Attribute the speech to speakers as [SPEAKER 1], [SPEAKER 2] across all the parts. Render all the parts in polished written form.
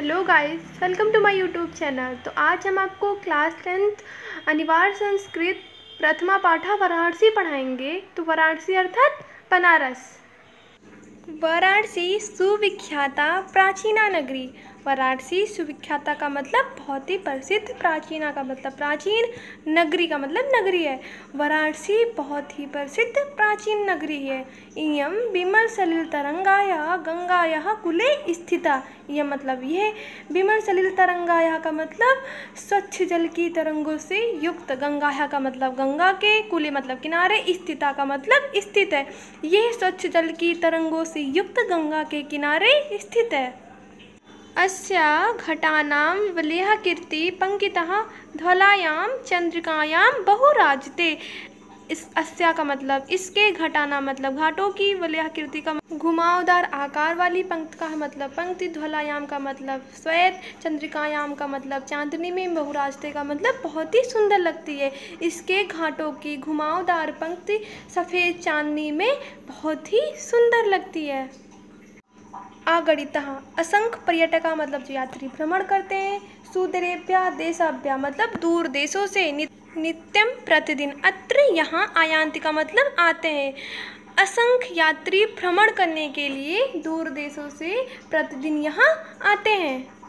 [SPEAKER 1] Hello guys, welcome to my YouTube channel. तो आज हम आपको क्लास 10th अनिवार्य संस्कृत प्रथमा पाठा वाराणसी पढ़ाएंगे। तो वाराणसी अर्थात बनारस। वाराणसी सुविख्याता प्राचीना नगरी। वाराणसी सुविख्याता का मतलब बहुत ही प्रसिद्ध, प्राचीना का मतलब प्राचीन, नगरी का मतलब नगरी है। वाराणसी बहुत ही प्रसिद्ध प्राचीन नगरी है। इयं विमल सलिल तरंगाया गंगायाः कुले स्थिता। यह मतलब यह विमल सलिल तरंगाया का मतलब स्वच्छ जल की तरंगों से युक्त, गंगाया का मतलब गंगा के, कुले मतलब किनारे, स्थिता का मतलब स्थित है। यह स्वच्छ जल की तरंगों से युक्त गंगा के किनारे स्थित है। अस्या घटानां विलयः कीर्ति पंकितः धवलायां चंद्रिकायां बहुराजते। इस अस्या का मतलब इसके, घटाना मतलब घाटों की, विलयः कीर्ति का घुमावदार आकार वाली, पंक्ति का मतलब पंक्ति, ध्वलायाम का मतलब श्वेत, चंद्रिकायाम का मतलब चांदनी में, बहुराजते का मतलब बहुत ही सुंदर लगती है। इसके घाटों की घुमावदार पंक्ति सफ़ेद चांदनी में बहुत ही सुंदर लगती है। आगणितः असंख्य पर्यटका मतलब जो यात्री भ्रमण करते हैं। सुदूरेभ्यः देशेभ्यः मतलब दूर देशों से, नित्यम प्रतिदिन, अत्र यहाँ आयान्ति का मतलब आते हैं। असंख्य यात्री भ्रमण करने के लिए दूर देशों से प्रतिदिन यहाँ आते हैं।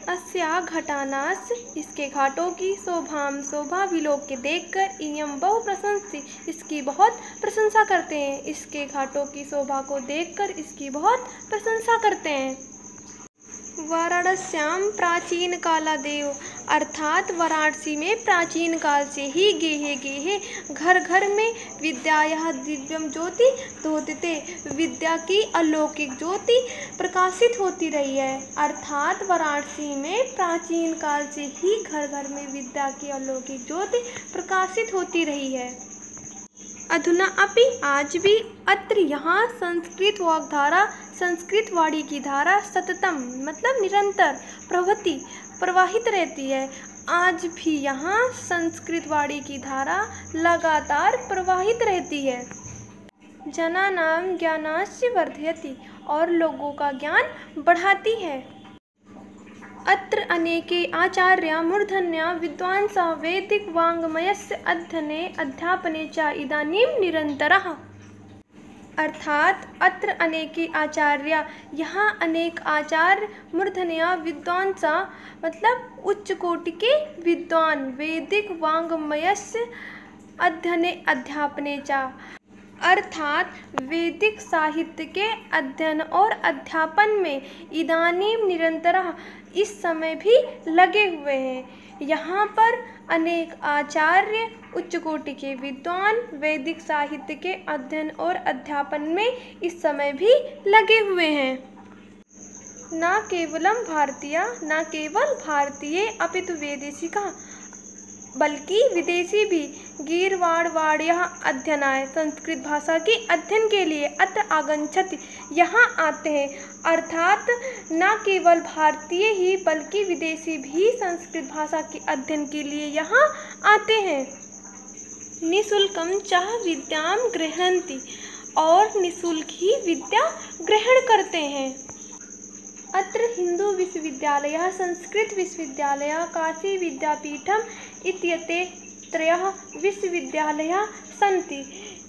[SPEAKER 1] अस्या घटानास इसके घाटों की, शोभाम शोभा विलोक्य देखकर, इयं बहु प्रशंसी इसकी बहुत प्रशंसा करते हैं। इसके घाटों की शोभा को देखकर इसकी बहुत प्रशंसा करते हैं। वाराणस्यां प्राचीन कालादेव अर्थात वाराणसी में प्राचीन काल से ही गेहे गेहे घर घर में विद्यायाः दिव्यम ज्योति दोदिते, विद्या की अलौकिक ज्योति प्रकाशित होती रही है। अर्थात वाराणसी में प्राचीन काल से ही घर घर में विद्या की अलौकिक ज्योति प्रकाशित होती रही है। अधुना अपि आज भी अत्र यहाँ संस्कृत वाग्धारा, संस्कृत वाणी की धारा सततम मतलब निरंतर, प्रवहति प्रवाहित रहती है। आज भी यहाँ संस्कृत वाणी की धारा लगातार प्रवाहित रहती है। जनानां ज्ञानास्य वर्धयति और लोगों का ज्ञान बढ़ाती है। अत्र अनेके आचार्या मूर्धन्या विद्वांसः वैदिक वाङ्मयस्य अध्ययने अध्यापने च इदानीं निरन्तरः। अर्थात अत्र अनेके आचार्य, यहाँ अनेक आचार्य, मूर्धन्या विद्वांसः मतलब उच्च कोटि के विद्वान, वैदिक वाङ्मयस्य अध्ययने अध्यापने च अर्थात वैदिक साहित्य के अध्ययन और अध्यापन में, इदानीं निरंतरः इस समय भी लगे हुए हैं। यहाँ पर अनेक आचार्य, उच्च कोटि के विद्वान, वैदिक साहित्य के अध्ययन और अध्यापन में इस समय भी लगे हुए हैं। न केवलम भारतीय, न केवल भारतीय अपितु वैदेशिका बल्कि विदेशी भी गीर्वाणवाड्यः अध्ययनाय संस्कृत भाषा के अध्ययन के लिए अत्र आगच्छति यहाँ आते हैं। अर्थात न केवल भारतीय ही बल्कि विदेशी भी संस्कृत भाषा के अध्ययन के लिए यहाँ आते हैं। निःशुल्कं च विद्यां गृह्णन्ति और निःशुल्क ही विद्या ग्रहण करते हैं। अत्र हिंदू विश्वविद्यालयः, संस्कृत विश्वविद्यालयः, काशी विद्यापीठम् इत्येते त्रयः विश्वविद्यालयाः सन्ति।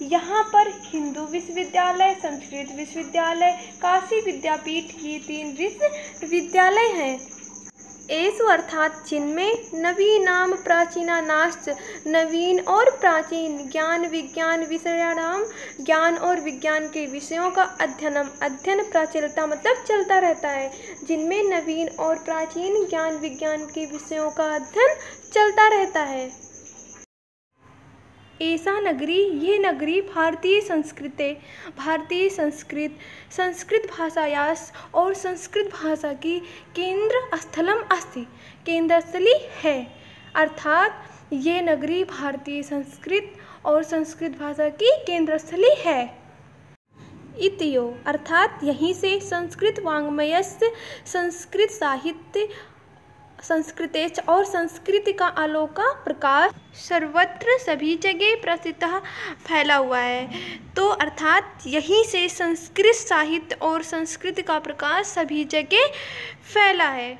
[SPEAKER 1] यहाँ पर हिंदू विश्वविद्यालय, संस्कृत विश्वविद्यालय, काशी विद्यापीठ ये 3 विश्वविद्यालय हैं। एषु अर्थात जिनमें नवीनाम प्राचीनानाश्च नवीन और प्राचीन ज्ञान विज्ञान विषयाणाम ज्ञान और विज्ञान के विषयों का अध्ययन प्रचलता मतलब चलता रहता है। जिनमें नवीन और प्राचीन ज्ञान विज्ञान के विषयों का अध्ययन चलता रहता है। ऐसा नगरी, यह नगरी भारतीय संस्कृत भाषायास और संस्कृत भाषा की केंद्र स्थलम अस्ति, केंद्रस्थली है। अर्थात ये नगरी भारतीय संस्कृत और संस्कृत भाषा की केंद्रस्थली है। इतियो अर्थात यहीं से संस्कृत वाङ्मयस्य, संस्कृत साहित्य, संस्कृतेच और संस्कृति का आलोका प्रकाश सर्वत्र सभी जगह प्रसिद्ध फैला हुआ है। तो अर्थात यहीं से संस्कृत साहित्य और संस्कृति का प्रकाश सभी जगह फैला है।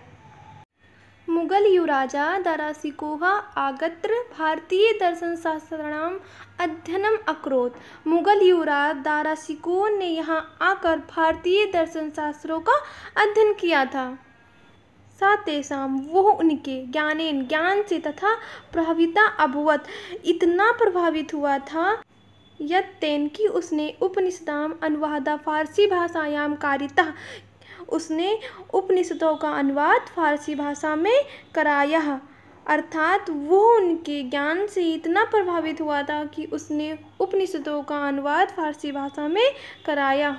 [SPEAKER 1] मुगल युवराजा दाराशिकोह आगत्र भारतीय दर्शनशास्त्राणाम् अध्ययनम् अकरोत्। मुगल युवराज दाराशिकोह ने यहाँ आकर भारतीय दर्शन शास्त्रों का अध्ययन किया था। सा तेषां वह उनके ज्ञानेन ज्ञान से तथा प्रभाविता अभवत् इतना प्रभावित हुआ था यत्तेन कि उसने उपनिषदाम अनुवादा फारसी भाषायां कारितः उसने उपनिषदों का अनुवाद फारसी भाषा में कराया। अर्थात वो उनके ज्ञान से इतना प्रभावित हुआ था कि उसने उपनिषदों का अनुवाद फारसी भाषा में कराया।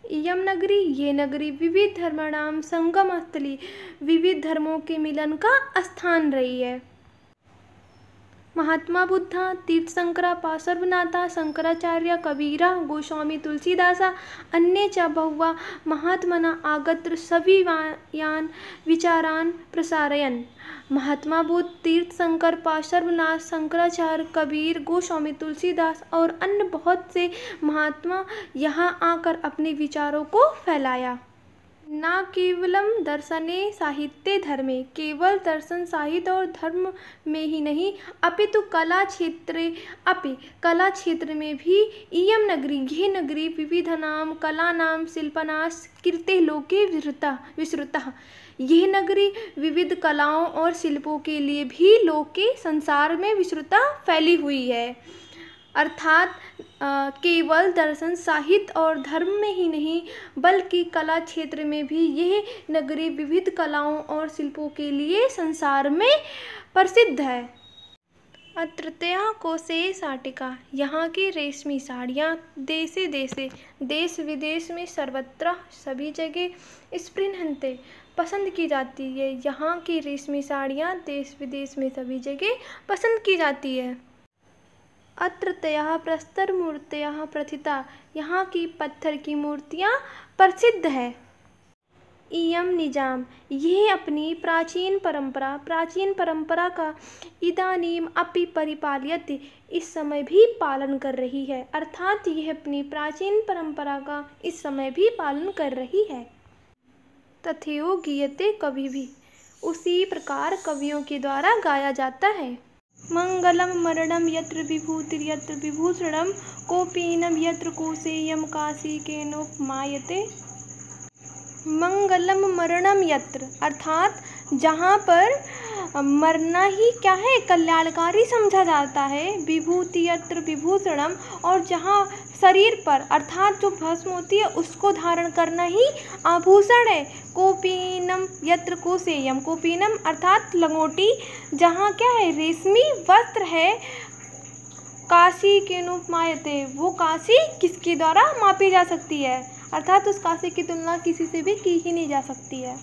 [SPEAKER 1] इयं नगरी ये नगरी विविध धर्माणां संगम स्थली विविध धर्मों के मिलन का स्थान रही है। महात्मा बुद्धा तीर्थंकरा पार्श्वनाथा शंकराचार्य कबीरा गोस्वामी तुलसीदासा अन्ये च बहुवा महात्मना आगत्र सवियान विचारान प्रसारयन्। महात्मा बुद्ध तीर्थंकर पार्श्वनाथ शंकराचार्य कबीर गोस्वामी तुलसीदास और अन्य बहुत से महात्मा यहाँ आकर अपने विचारों को फैलाया। न केवलम दर्शने साहित्ये धर्मे केवल दर्शन साहित्य और धर्म में ही नहीं अपितु कला क्षेत्र में भी इयं नगरी यह नगरी विविधानां कलानां शिल्पनाश कीर्ते लोके विस्तृता यह नगरी विविध कलाओं और शिल्पों के लिए भी लोक के संसार में विस्तृता फैली हुई है। अर्थात केवल दर्शन साहित्य और धर्म में ही नहीं बल्कि कला क्षेत्र में भी यह नगरी विविध कलाओं और शिल्पों के लिए संसार में प्रसिद्ध है। अत्रत्या कोसे साटिका यहाँ की रेशमी साड़ियाँ देश विदेश में सर्वत्र सभी जगह स्पृहन्ते पसंद की जाती है। यहाँ की रेशमी साड़ियाँ देश विदेश में सभी जगह पसंद की जाती है। अत्रत्या प्रस्तर मूर्तयः प्रथिता यहाँ की पत्थर की मूर्तियाँ प्रसिद्ध है। इयं निजाम यह अपनी प्राचीन परंपरा का इदानीम अपि परिपाल्यते इस समय भी पालन कर रही है। अर्थात यह अपनी प्राचीन परंपरा का इस समय भी पालन कर रही है। तथैव गीयते कवि भी उसी प्रकार कवियों के द्वारा गाया जाता है। मंगलम मरणम यत्र विभूतिर्यत्र विभूषणम कोपीनम यत्र कोसेयम काशी केनोपमायते। मंगलम मरणम यत्र अर्थात जहाँ पर मरना ही क्या है कल्याणकारी समझा जाता है। विभूति यत्र विभूषणम और जहाँ शरीर पर अर्थात जो भस्म होती है उसको धारण करना ही आभूषण है। कोपीनम यत्र कोसेयम कोपीनम अर्थात लंगोटी जहाँ क्या है रेशमी वस्त्र है। काशी केनोपमायते वो काशी किसके द्वारा मापी जा सकती है अर्थात उस काशी की तुलना किसी से भी की ही नहीं जा सकती है।